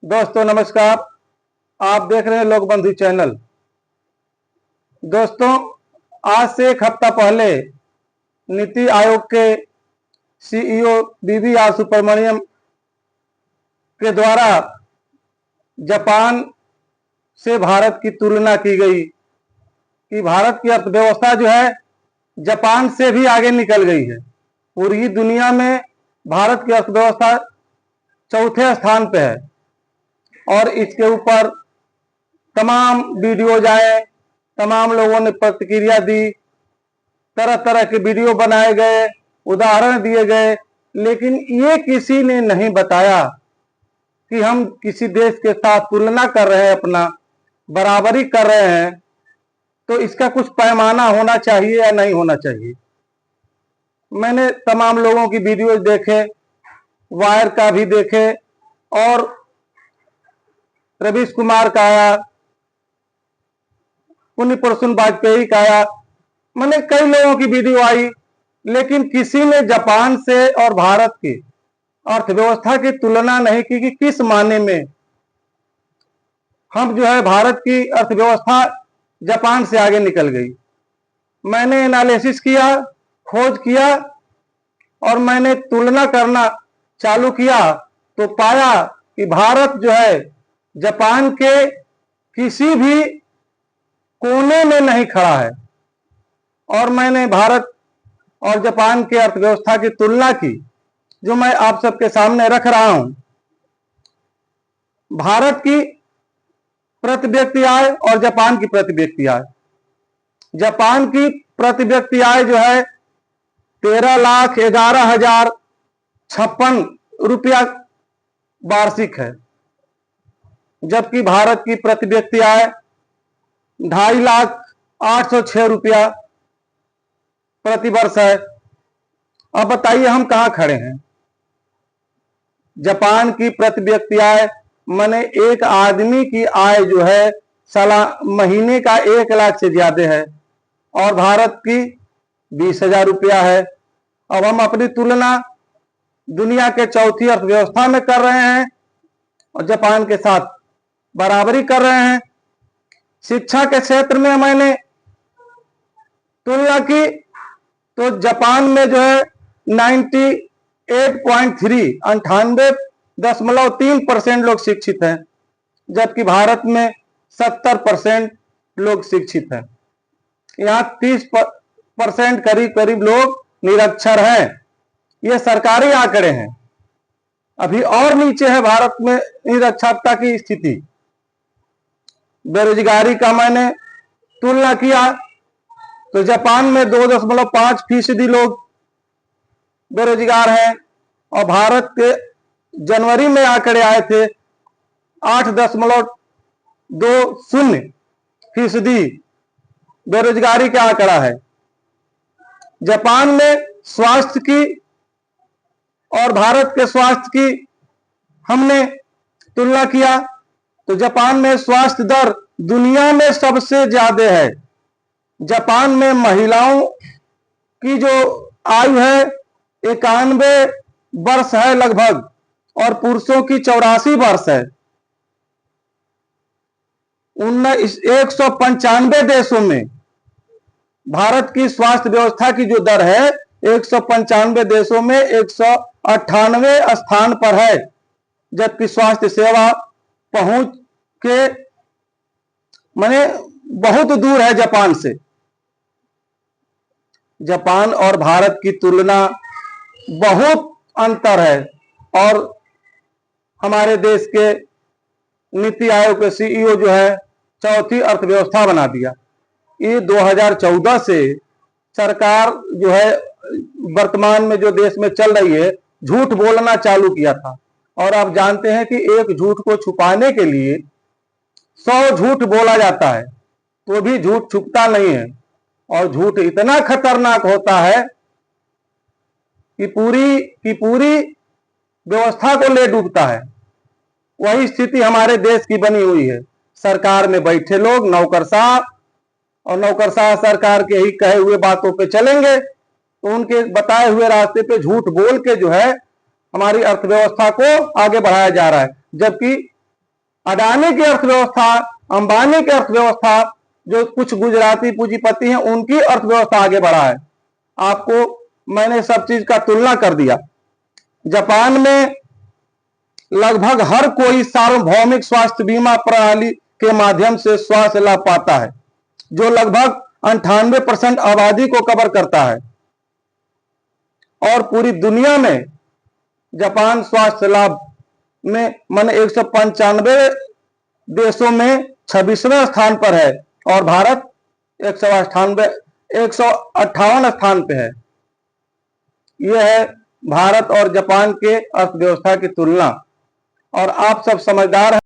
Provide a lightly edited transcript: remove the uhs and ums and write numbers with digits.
दोस्तों नमस्कार। आप देख रहे हैं लोक बंधु चैनल। दोस्तों, आज से एक हफ्ता पहले नीति आयोग के सीईओ वी.वी.आर. सुब्रमण्यम के द्वारा जापान से भारत की तुलना की गई कि भारत की अर्थव्यवस्था जो है जापान से भी आगे निकल गई है। पूरी दुनिया में भारत की अर्थव्यवस्था चौथे स्थान पे है और इसके ऊपर तमाम वीडियोज आए, तमाम लोगों ने प्रतिक्रिया दी, तरह तरह के वीडियो बनाए गए, उदाहरण दिए गए, लेकिन ये किसी ने नहीं बताया कि हम किसी देश के साथ तुलना कर रहे हैं, अपना बराबरी कर रहे हैं, तो इसका कुछ पैमाना होना चाहिए या नहीं होना चाहिए। मैंने तमाम लोगों की वीडियोज देखे, वायर का भी देखे और रवीश कुमार का आया, पुण्य प्रसून वाजपेयी का आया, मैंने कई लोगों की वीडियो आई, लेकिन किसी ने जापान से और भारत की अर्थव्यवस्था की तुलना नहीं की कि किस मायने में हम जो है भारत की अर्थव्यवस्था जापान से आगे निकल गई। मैंने एनालिसिस किया, खोज किया और मैंने तुलना करना चालू किया तो पाया कि भारत जो है जापान के किसी भी कोने में नहीं खड़ा है। और मैंने भारत और जापान के अर्थव्यवस्था की तुलना की, जो मैं आप सबके सामने रख रहा हूं। भारत की प्रति व्यक्ति आय और जापान की प्रति व्यक्ति आय। जापान की प्रति व्यक्ति आय जो है 13,11,056 रुपया वार्षिक है, जबकि भारत की प्रति व्यक्ति आय 2,08,06 रुपया प्रति वर्ष है। अब बताइए हम कहां खड़े हैं। जापान की प्रति व्यक्ति आय माने एक आदमी की आय जो है साला महीने का 1 लाख से ज्यादा है और भारत की 20,000 रुपया है। अब हम अपनी तुलना दुनिया के चौथी अर्थव्यवस्था में कर रहे हैं और जापान के साथ बराबरी कर रहे हैं। शिक्षा के क्षेत्र में मैंने तुलना की तो जापान में जो है 98.3 लोग शिक्षित हैं, जबकि भारत में 70% लोग शिक्षित हैं। यहाँ 30% करीब करीब लोग निरक्षर हैं। ये सरकारी आंकड़े हैं। अभी और नीचे है भारत में निरक्षरता की स्थिति। बेरोजगारी का मैंने तुलना किया तो जापान में 2.5% लोग बेरोजगार हैं और भारत के जनवरी में आंकड़े आए थे 8.20% बेरोजगारी का आंकड़ा है। जापान में स्वास्थ्य की और भारत के स्वास्थ्य की हमने तुलना किया तो जापान में स्वास्थ्य दर दुनिया में सबसे ज्यादा है। जापान में महिलाओं की जो आयु है 91 वर्ष है लगभग और पुरुषों की 84 वर्ष है। 195 देशों में भारत की स्वास्थ्य व्यवस्था की जो दर है 195 देशों में 198 स्थान पर है, जबकि स्वास्थ्य सेवा पहुंच के माने बहुत दूर है जापान से। जापान और भारत की तुलना बहुत अंतर है और हमारे देश के नीति आयोग के सीईओ जो है चौथी अर्थव्यवस्था बना दिया। ये 2014 से सरकार जो है वर्तमान में जो देश में चल रही है झूठ बोलना चालू किया था। और आप जानते हैं कि एक झूठ को छुपाने के लिए 100 झूठ बोला जाता है तो भी झूठ छुपता नहीं है और झूठ इतना खतरनाक होता है कि पूरी व्यवस्था को ले डूबता है। वही स्थिति हमारे देश की बनी हुई है। सरकार में बैठे लोग नौकरशाह और नौकरशाह सरकार के ही कहे हुए बातों पे चलेंगे तो उनके बताए हुए रास्ते पे झूठ बोल के जो है हमारी अर्थव्यवस्था को आगे बढ़ाया जा रहा है, जबकि अडानी की अर्थव्यवस्था, अंबानी की अर्थव्यवस्था, जो कुछ गुजराती पूंजीपति हैं उनकी अर्थव्यवस्था आगे बढ़ा है। आपको मैंने सब चीज का तुलना कर दिया। जापान में लगभग हर कोई सार्वभौमिक स्वास्थ्य बीमा प्रणाली के माध्यम से स्वास्थ्य लाभ पाता है, जो लगभग 98% आबादी को कवर करता है। और पूरी दुनिया में जापान स्वास्थ्य लाभ में मन 195 देशों में 26वें स्थान पर है और भारत 158 स्थान पे है। यह है भारत और जापान के अर्थव्यवस्था की तुलना। और आप सब समझदार हैं।